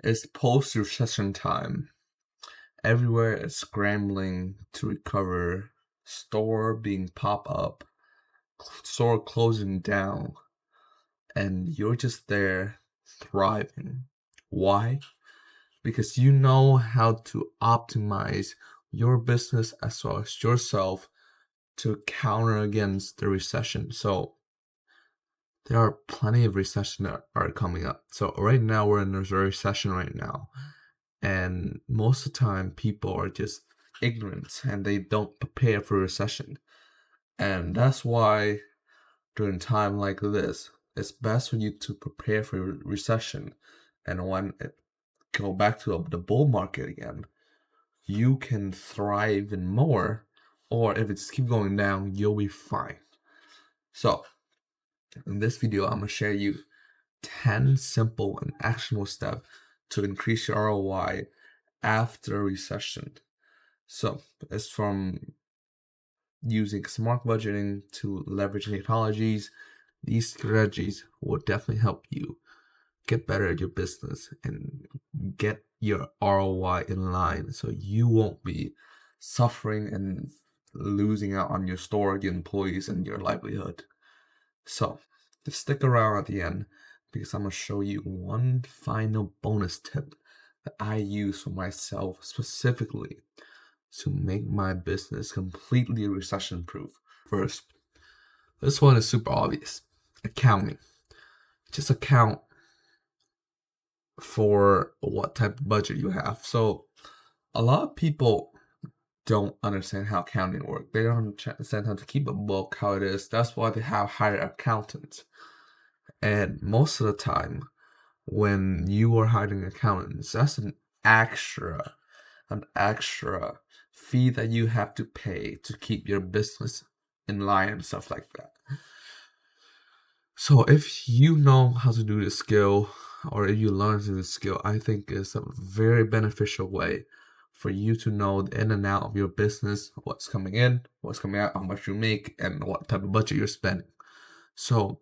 It's post-recession time. Everywhere is scrambling to recover, store being pop up, store closing down, and you're just there thriving. Why? Because you know how to optimize your business as well as yourself to counter against the recession. So there are plenty of recession that are coming up. So right now we're in a recession right now. And most of the time people are just ignorant and they don't prepare for recession. And that's why during time like this, it's best for you to prepare for recession. And when it go back to the bull market again, you can thrive even more. Or if it's keep going down, you'll be fine. So in this video, I'm gonna share you 10 simple and actionable steps to increase your ROI after a recession. So it's from using smart budgeting to leveraging technologies. These strategies will definitely help you get better at your business and get your ROI in line so you won't be suffering and losing out on your store, your employees, and your livelihood. So just stick around at the end because I'm going to show you one final bonus tip that I use for myself specifically to make my business completely recession proof. First, this one is super obvious. Accounting. Just account for what type of budget you have. So a lot of people don't understand how accounting works. They don't understand how to keep a book, how it is. That's why they have hired accountants. And most of the time, when you are hiring accountants, that's an extra fee that you have to pay to keep your business in line and stuff like that. So if you know how to do this skill, or if you learn to do this skill, I think it's a very beneficial way for you to know the in and out of your business, what's coming in, what's coming out, how much you make, and what type of budget you're spending. So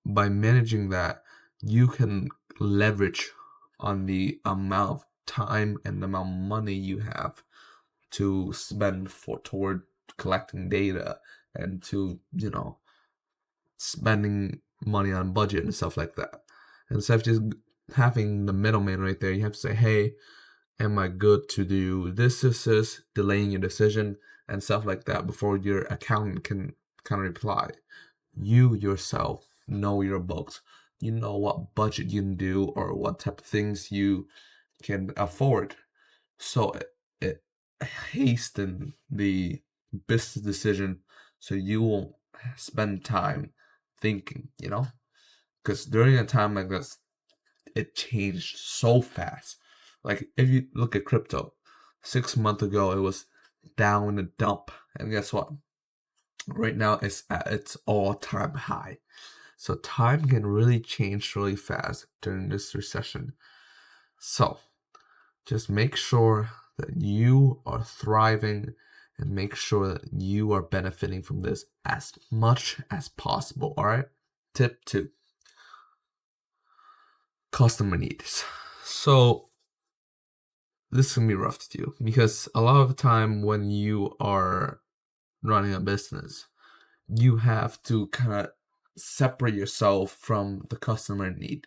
by managing that, you can leverage on the amount of time and the amount of money you have to spend toward collecting data and to, spending money on budget and stuff like that. Instead of just having the middleman right there, you have to say, hey, am I good to do this, delaying your decision and stuff like that before your accountant can kind of reply. You yourself know your books. You know what budget you can do or what type of things you can afford. So it hastens the business decision so you won't spend time thinking, because during a time like this, it changed so fast. Like if you look at crypto, 6 months ago it was down in the dump, and guess what? Right now it's at its all-time high. So time can really change really fast during this recession. So just make sure that you are thriving and make sure that you are benefiting from this as much as possible. All right. Tip 2, customer needs. So this can be rough to do because a lot of the time when you are running a business, you have to kind of separate yourself from the customer need.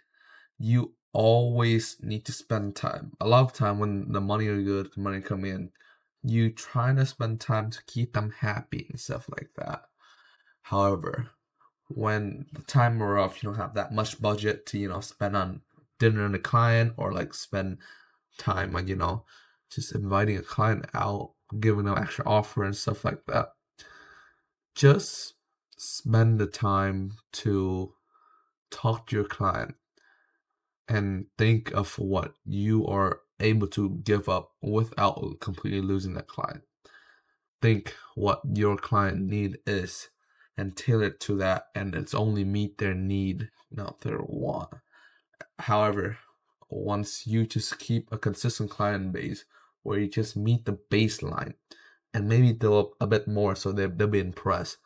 You always need to spend time. A lot of time when the money are good, the money come in, you try to spend time to keep them happy and stuff like that. However, when the time are rough, you don't have that much budget to, spend on dinner and a client or like spend time on, just inviting a client out, giving them extra offer and stuff like that. Just spend the time to talk to your client and think of what you are able to give up without completely losing that client. Think what your client need is and tailor it to that, and it's only meet their need, not their want. However, once you just keep a consistent client base where you just meet the baseline and maybe develop a bit more so they'll be impressed,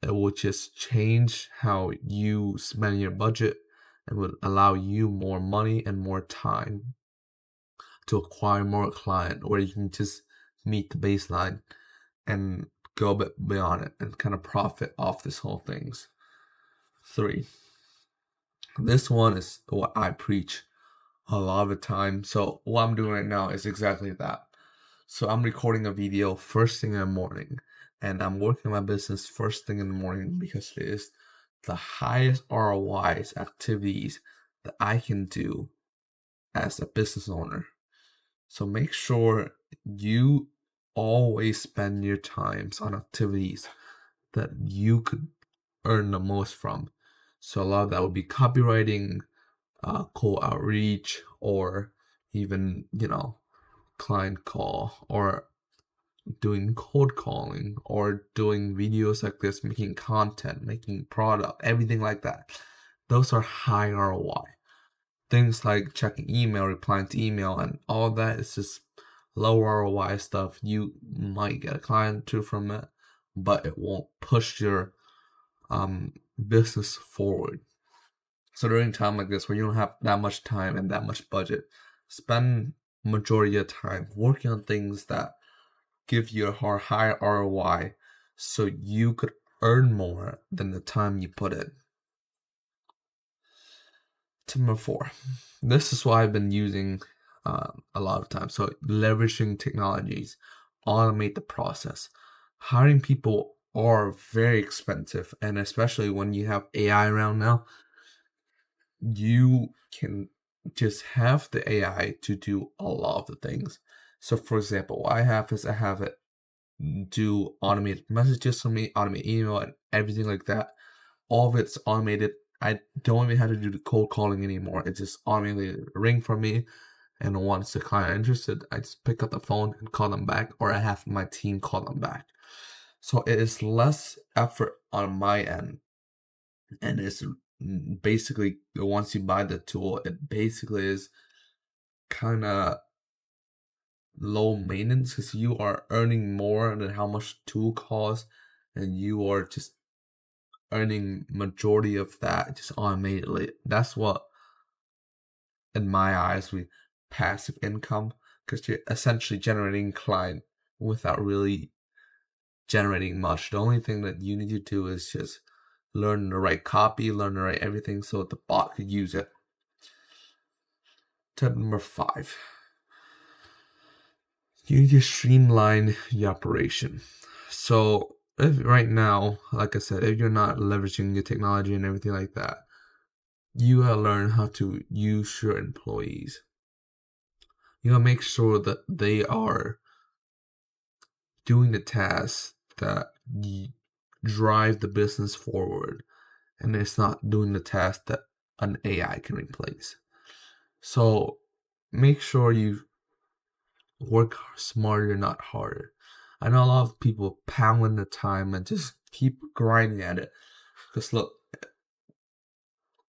it will just change how you spend your budget and would allow you more money and more time to acquire more client, or you can just meet the baseline and go a bit beyond it and kind of profit off this whole things. 3. This one is what I preach a lot of the time. So what I'm doing right now is exactly that. So I'm recording a video first thing in the morning, and I'm working my business first thing in the morning because it is the highest ROIs activities that I can do as a business owner. So make sure you always spend your times on activities that you could earn the most from. So a lot of that would be copywriting, cold outreach, or even, client call, or doing cold calling, or doing videos like this, making content, making product, everything like that. Those are high ROI. Things like checking email, replying to email, and all that is just low ROI stuff. You might get a client or two from it, but it won't push your business forward. So during time like this where you don't have that much time and that much budget, spend majority of time working on things that give you a high ROI so you could earn more than the time you put in. Tip number 4. This is what I've been using a lot of times. So leveraging technologies, automate the process. Hiring people are very expensive, and especially when you have AI around now, you can just have the AI to do a lot of the things. So for example, what I have is I have it do automated messages for me, automate email, and everything like that. All of it's automated. I don't even have to do the cold calling anymore. It's just automatically ring for me. And once the client is interested, I just pick up the phone and call them back, or I have my team call them back. So it is less effort on my end. And it's basically, once you buy the tool, it basically is kind of low maintenance because you are earning more than how much tool costs, and you are just earning majority of that just automatically. That's what, in my eyes, we passive income, because you're essentially generating client without really generating much. The only thing that you need to do is just learn the right copy, learn the right everything so the bot could use it. Tip number 5. You need to streamline your operation. So if right now, like I said, if you're not leveraging your technology and everything like that, you gotta learn how to use your employees. You gotta make sure that they are doing the tasks that drive the business forward, and it's not doing the tasks that an AI can replace. So make sure you work smarter, not harder. I know a lot of people pound the time and just keep grinding at it. Because look,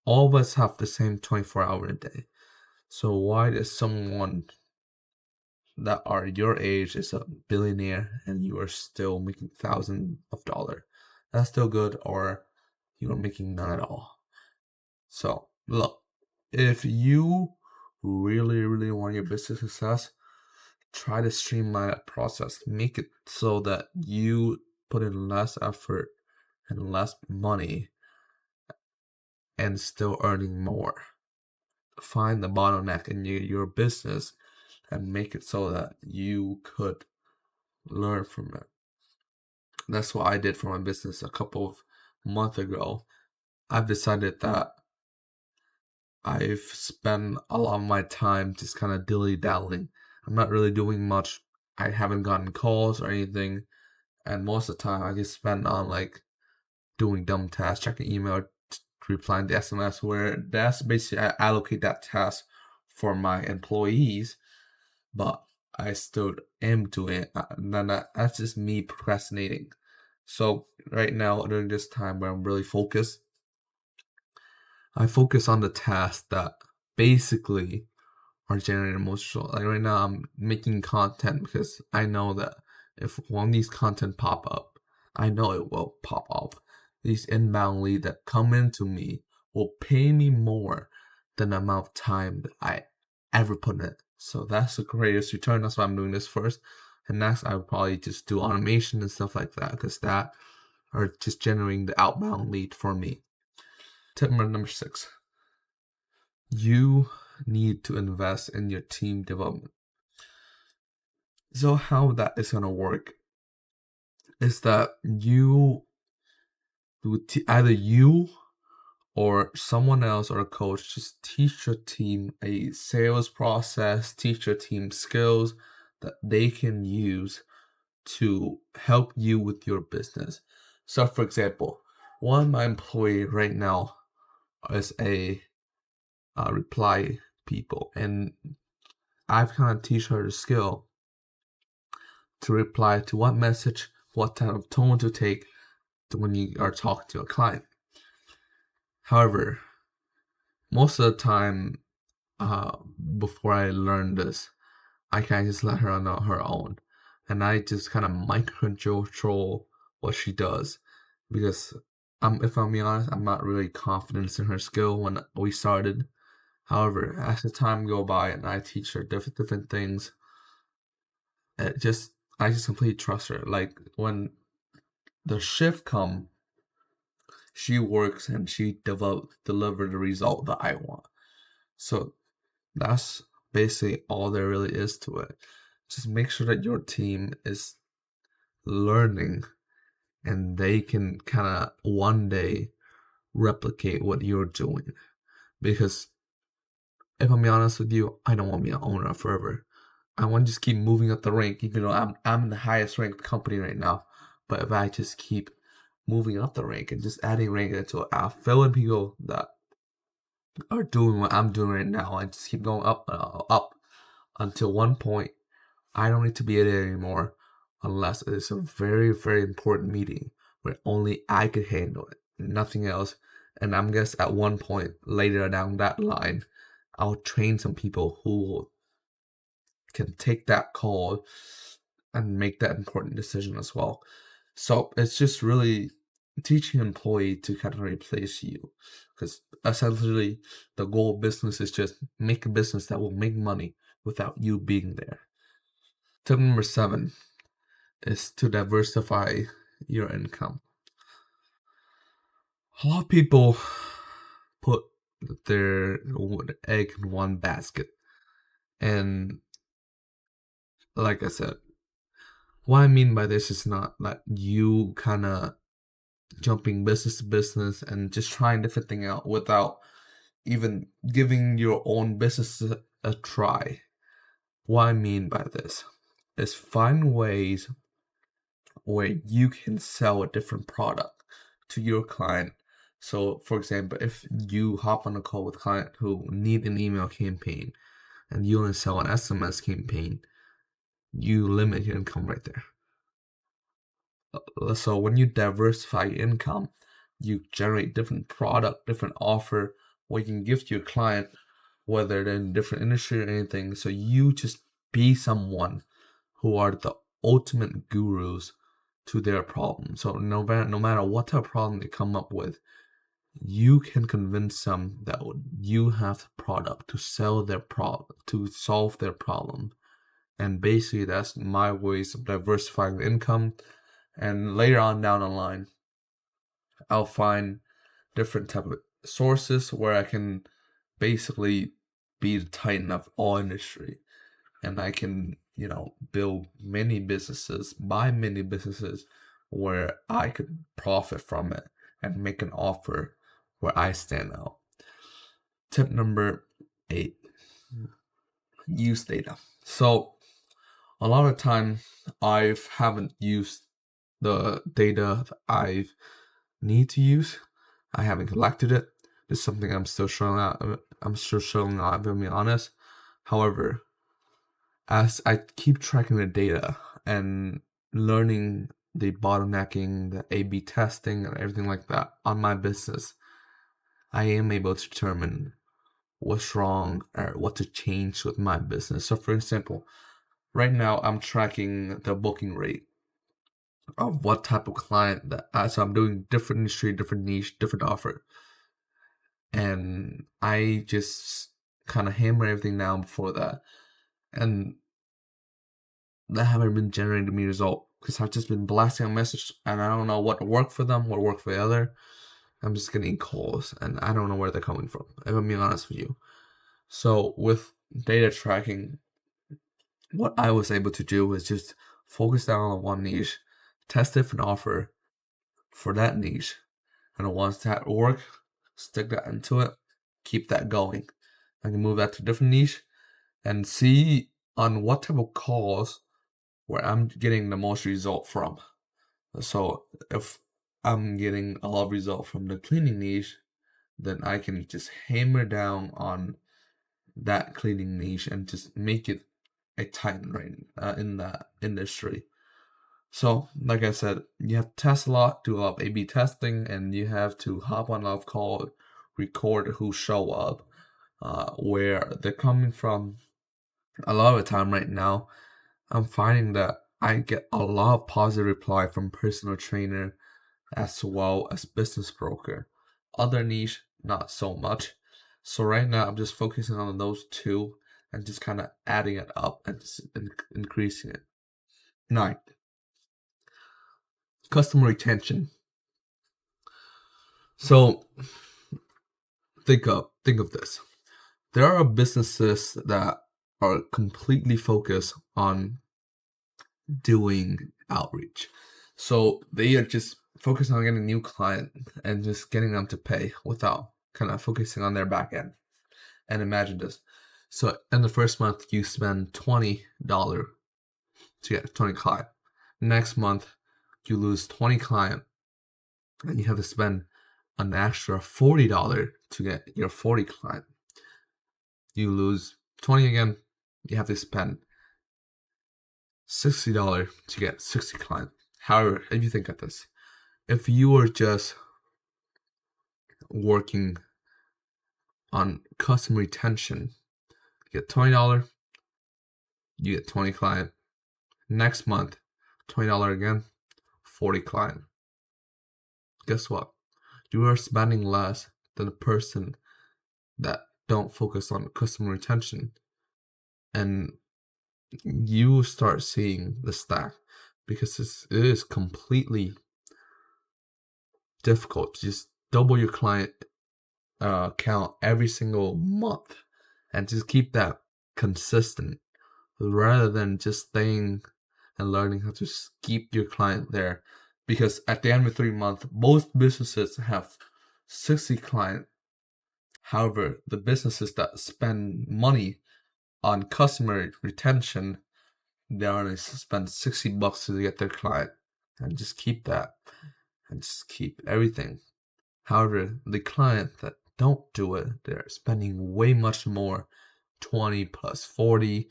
all of us have the same 24 hour a day. So why does someone that are your age is a billionaire and you are still making thousands of dollars? That's still good, or you are making none at all. So look, if you really, really want your business success, try to streamline that process. Make it so that you put in less effort and less money and still earning more. Find the bottleneck in your business and make it so that you could learn from it. That's what I did for my business a couple of months ago. I've decided that I've spent a lot of my time just kind of dilly-dallying. I'm not really doing much. I haven't gotten calls or anything. And most of the time I just spend on like doing dumb tasks, checking email, replying to SMS, where that's basically I allocate that task for my employees, but I still am doing it. That's just me procrastinating. So right now, during this time where I'm really focused, I focus on the tasks that basically are generating most result. Like right now, I'm making content because I know that if one of these content pop up, I know it will pop up. These inbound leads that come into me will pay me more than the amount of time that I ever put in it. So that's the greatest return. That's why I'm doing this first. And next, I would probably just do automation and stuff like that, because that are just generating the outbound lead for me. Tip number 6. You need to invest in your team development. So how that is going to work is that either you or someone else or a coach just teach your team a sales process, teach your team skills that they can use to help you with your business. So for example, one of my employee right now is a reply people, and I've kind of teach her the skill to reply to what message, what type of tone to take when you are talking to a client. However, most of the time, before I learned this, I kind of just let her on her own, and I just kind of micro-control what she does, because if I'm being honest, I'm not really confident in her skill when we started. However, as the time go by and I teach her different things, I just completely trust her. Like when the shift come, she works and she deliver the result that I want. So that's basically all there really is to it. Just make sure that your team is learning and they can kind of one day replicate what you're doing. Because if I'm being honest with you, I don't want to be an owner forever. I want to just keep moving up the rank, even though I'm in the highest ranked company right now. But if I just keep moving up the rank and just adding rank into it, I'll fill in people that are doing what I'm doing right now, and just keep going up until one point I don't need to be there anymore, unless it's a very, very important meeting where only I could handle it, nothing else. And I'm guess at one point later down that line, I'll train some people who can take that call and make that important decision as well. So it's just really teaching an employee to kind of replace you, because essentially the goal of business is just make a business that will make money without you being there. Tip number 7 is to diversify your income. A lot of people put their egg in one basket, and like I said, what I mean by this is not like you kind of jumping business to business and just trying different thing out without even giving your own business a try. What I mean by this is find ways where you can sell a different product to your client. So, for example, if you hop on a call with a client who need an email campaign and you only sell an SMS campaign, you limit your income right there. So when you diversify your income, you generate different product, different offer, what you can give to your client, whether they're in different industry or anything. So you just be someone who are the ultimate gurus to their problem. So no matter what type of problem they come up with, you can convince them that you have the product to sell their problem, to solve their problem. And basically that's my ways of diversifying the income. And later on down the line, I'll find different type of sources where I can basically be the titan of all industry, and I can build many businesses, buy many businesses where I could profit from it and make an offer where I stand out. Tip number 8, use data. So a lot of time I haven't used the data that I need to use. I haven't collected it. It's something I'm still showing out. I'm still showing out, if I'm being honest. However, as I keep tracking the data and learning the bottlenecking, the A/B testing, and everything like that on my business, I am able to determine what's wrong or what to change with my business. So, for example, right now I'm tracking the booking rate of what type of client that. So I'm doing different industry, different niche, different offer. and I just kind of hammer everything down before that, and that haven't been generating me result because I've just been blasting a message and I don't know what worked for them, what worked for the other. I'm just getting calls and I don't know where they're coming from, if I'm being honest with you. So with data tracking, what I was able to do was just focus down on one niche, test different offer for that niche, and once that work, stick that into it, keep that going. I can move that to a different niche and see on what type of calls where I'm getting the most result from. So if I'm getting a lot of result from the cleaning niche, then I can just hammer down on that cleaning niche and just make it a titan rating in that industry. So, like I said, you have to test a lot, do a lot of A/B testing, and you have to hop on a lot of call, record who show up, where they're coming from. A lot of the time right now, I'm finding that I get a lot of positive reply from personal trainer as well as business broker. Other niche, not so much. So right now, I'm just focusing on those two and just kind of adding it up and just increasing it. 9. Customer retention. So think of this. There are businesses that are completely focused on doing outreach. So they are just focused on getting a new client and just getting them to pay without kind of focusing on their back end. And imagine this. So in the first month you spend $20 to get 20 client. Next month you lose 20 client and you have to spend an extra $40 to get your 40 client. You lose 20 again, you have to spend $60 to get 60 client. However, if you think of this, if you were just working on customer retention, you get $20, you get 20 client. Next month, $20 again, 40 client. Guess what? You are spending less than a person that don't focus on customer retention, and you start seeing the stack because it is completely difficult to just double your client count every single month and just keep that consistent rather than just staying and learning how to keep your client there. Because at the end of 3 months, most businesses have 60 clients. However, the businesses that spend money on customer retention, they only spend $60 to get their client, and just keep that, and just keep everything. However, the client that don't do it, they're spending way much more, 20 plus 40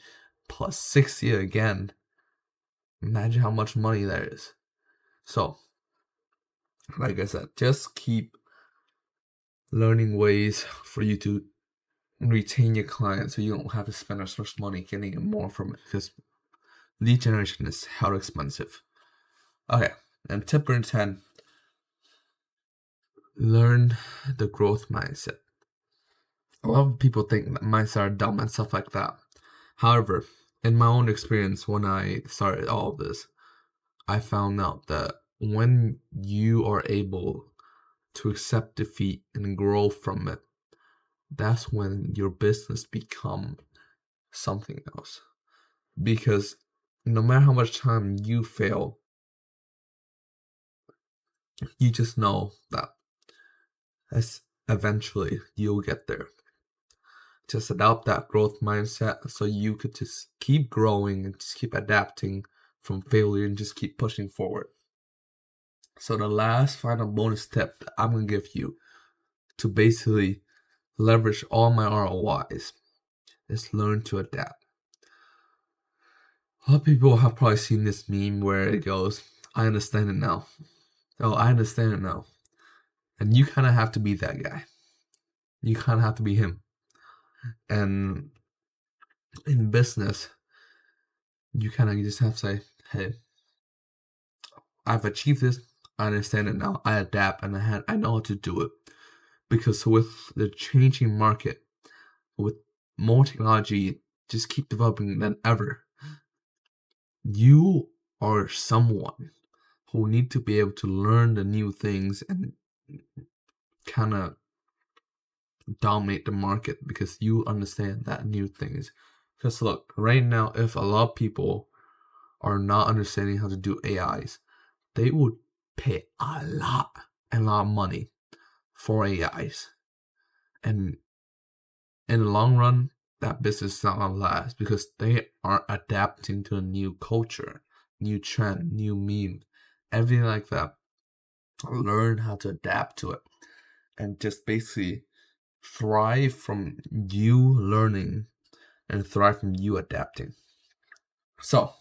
plus 60 again. Imagine how much money that is. So, like I said, just keep learning ways for you to retain your client so you don't have to spend as much money getting more from it, because lead generation is hell expensive. Okay, and tip number 10, learn the growth mindset. A lot of people think that mindset are dumb and stuff like that. However, in my own experience, when I started all of this, I found out that when you are able to accept defeat and grow from it, that's when your business become something else. Because no matter how much time you fail, you just know that as eventually you'll get there. Just adopt that growth mindset so you could just keep growing and just keep adapting from failure and just keep pushing forward. So the last final bonus tip that I'm going to give you to basically leverage all my ROIs is learn to adapt. A lot of people have probably seen this meme where it goes, I understand it now. Oh, I understand it now. And you kind of have to be that guy. You kind of have to be him. And in business, you kind of just have to say, hey, I've achieved this. I understand it now. I adapt and I know how to do it. because with the changing market, with more technology just keep developing than ever, you are someone who need to be able to learn the new things and kind of dominate the market because you understand that new things. Because look, right now, if a lot of people are not understanding how to do AIs, they would pay a lot and a lot of money for AIs. And in the long run, that business is not gonna last because they are adapting to a new culture, new trend, new meme, everything like that. Learn how to adapt to it and just basically thrive from you learning and thrive from you adapting. So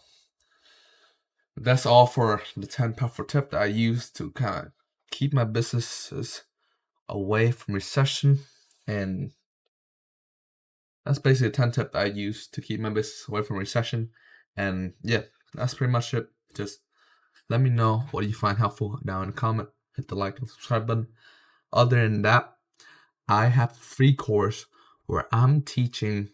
that's all for the 10 powerful tip that I use to kind of keep my businesses away from recession. And that's basically a 10 tip that I use to keep my business away from recession. And yeah, that's pretty much it. Just let me know what you find helpful down in the comment. Hit the like and subscribe button. Other than that, I have a free course where I'm teaching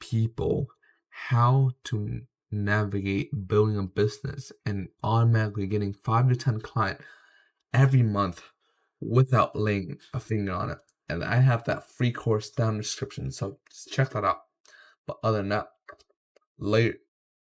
people how to navigate building a business and automatically getting 5 to 10 clients every month without laying a finger on it. And I have that free course down in the description, so just check that out. But other than that, later.